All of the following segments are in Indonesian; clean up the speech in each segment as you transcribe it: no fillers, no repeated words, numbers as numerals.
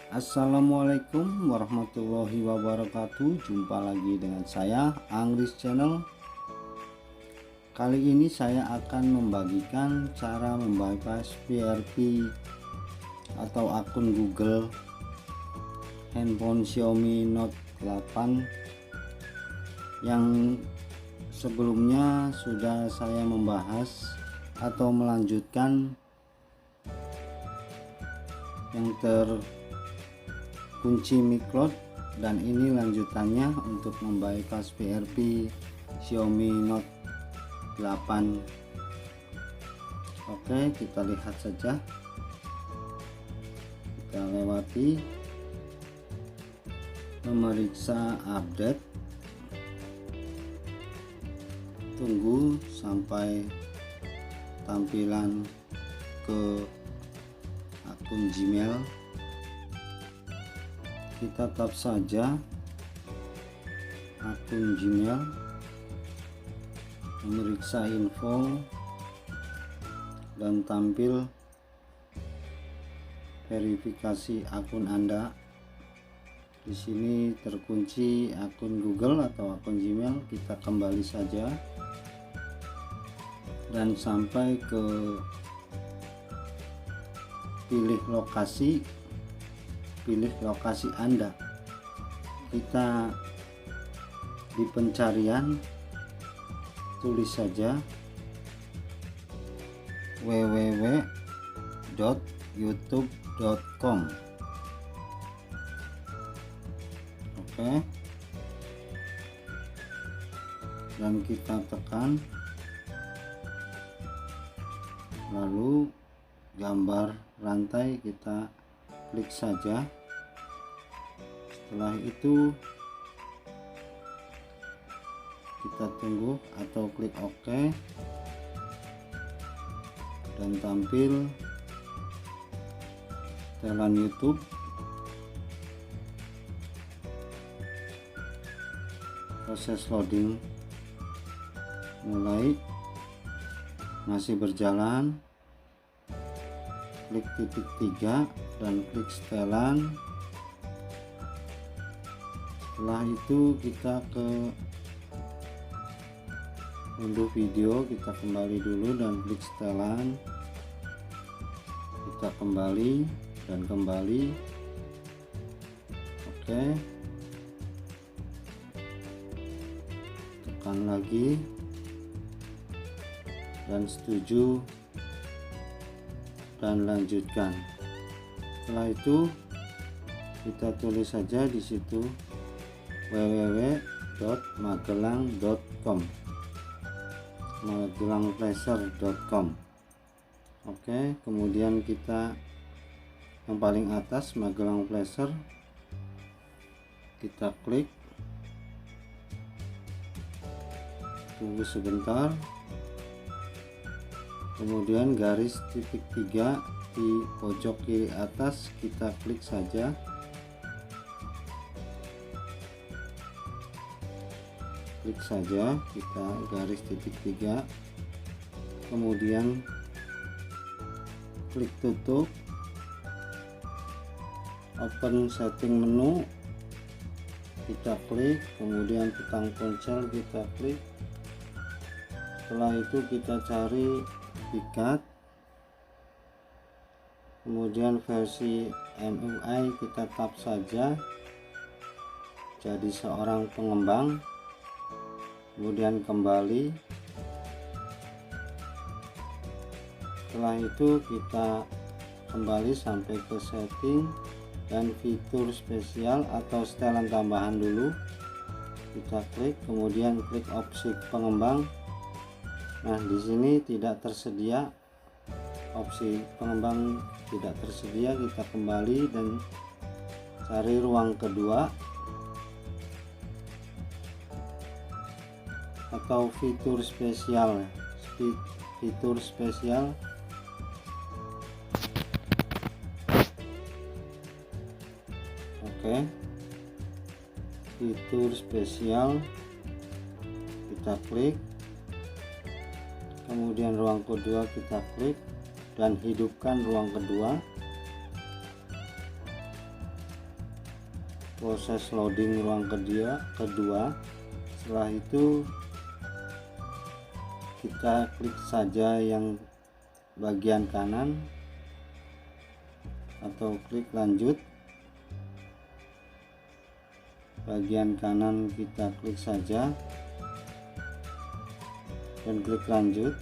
Assalamualaikum warahmatullahi wabarakatuh. Jumpa lagi dengan saya Anggris Channel. Kali ini saya akan membagikan cara membypass PRP atau akun Google handphone Xiaomi Note 8 yang sebelumnya sudah saya membahas atau melanjutkan yang kunci micro:LED, dan ini lanjutannya untuk membypass PRP Xiaomi Note 8. Oke, kita lihat saja, kita lewati memeriksa update, tunggu sampai tampilan ke akun Gmail. Kita tap saja akun Gmail, memeriksa info, dan tampil verifikasi akun Anda. Di sini terkunci akun Google atau akun Gmail. Kita kembali saja dan sampai ke pilih lokasi Anda. Kita di pencarian tulis saja www.youtube.com. Oke, dan kita tekan, lalu gambar rantai kita klik saja. Setelah itu kita tunggu atau klik OK, dan tampil setelan YouTube. Proses loading mulai, masih berjalan. Klik titik 3 dan klik setelan. Setelah itu kita ke unduh video, kita kembali dulu dan klik setelan. Kita kembali dan kembali. Oke, tekan lagi dan setuju dan lanjutkan. Setelah itu kita tulis saja di situ www.magelang.com, magelangflasher.com. Oke, kemudian kita yang paling atas Magelang Flasher, kita klik, tunggu sebentar, kemudian garis titik 3 di pojok kiri atas kita klik saja. Klik saja, kita garis titik 3, kemudian klik tutup, open setting menu, kita klik, kemudian petang ponsel kita klik. Setelah itu kita cari pikat, kemudian versi MUI kita tap saja jadi seorang pengembang, kemudian kembali. Setelah itu kita kembali sampai ke setting dan fitur spesial atau setelan tambahan dulu, kita klik, kemudian klik opsi pengembang. Nah, di sini tidak tersedia opsi pengembang, tidak tersedia. Kita kembali dan cari ruang kedua atau fitur spesial. Oke, fitur spesial kita klik, kemudian ruang kedua kita klik dan hidupkan ruang kedua. proses loading ruang kedua. Setelah itu kita klik saja yang bagian kanan atau klik lanjut. Bagian kanan kita klik saja dan klik lanjut.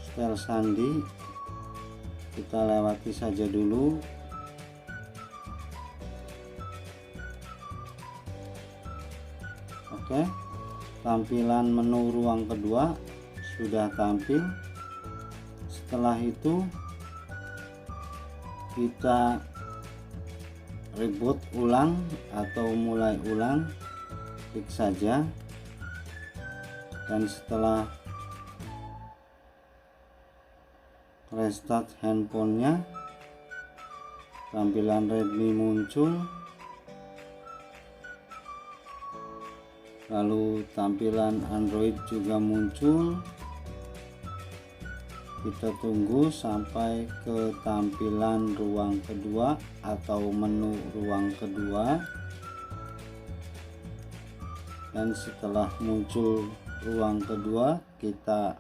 Style sandi kita lewati saja dulu. Oke, tampilan menu ruang kedua sudah tampil. Setelah itu kita reboot ulang atau mulai ulang, klik saja. Dan setelah restart handphonenya, tampilan Redmi muncul, lalu tampilan Android juga muncul. Kita tunggu sampai ke tampilan ruang kedua atau menu ruang kedua, dan setelah muncul ruang kedua kita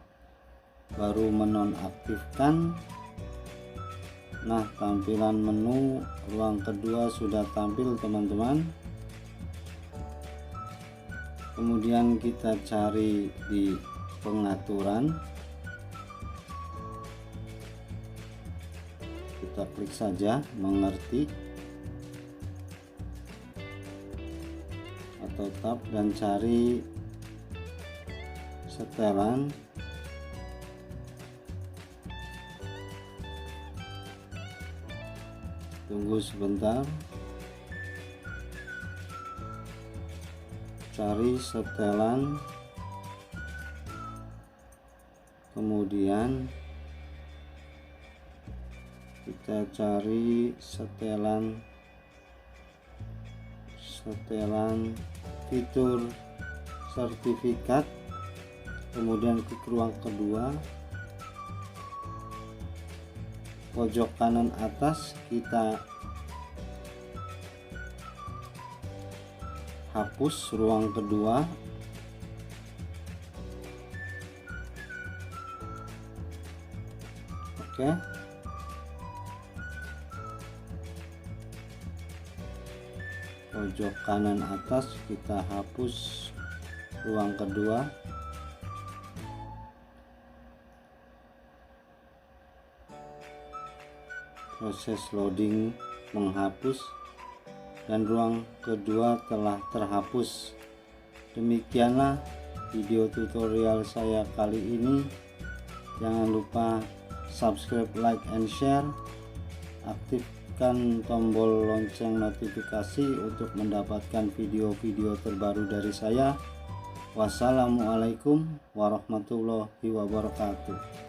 baru menonaktifkan. Nah, tampilan menu ruang kedua sudah tampil teman-teman. Kemudian kita cari di pengaturan, kita klik saja mengerti atau tab dan cari setelan. Tunggu sebentar, cari setelan, kemudian kita cari setelan fitur sertifikat, kemudian klik ruang kedua, pojok kanan atas kita hapus ruang kedua. Oke, pojok kanan atas kita hapus ruang kedua. Proses loading menghapus dan ruang kedua telah terhapus. Demikianlah video tutorial saya kali ini. Jangan lupa subscribe, like, and share. Aktifkan tombol lonceng notifikasi untuk mendapatkan video-video terbaru dari saya. Wassalamualaikum warahmatullahi wabarakatuh.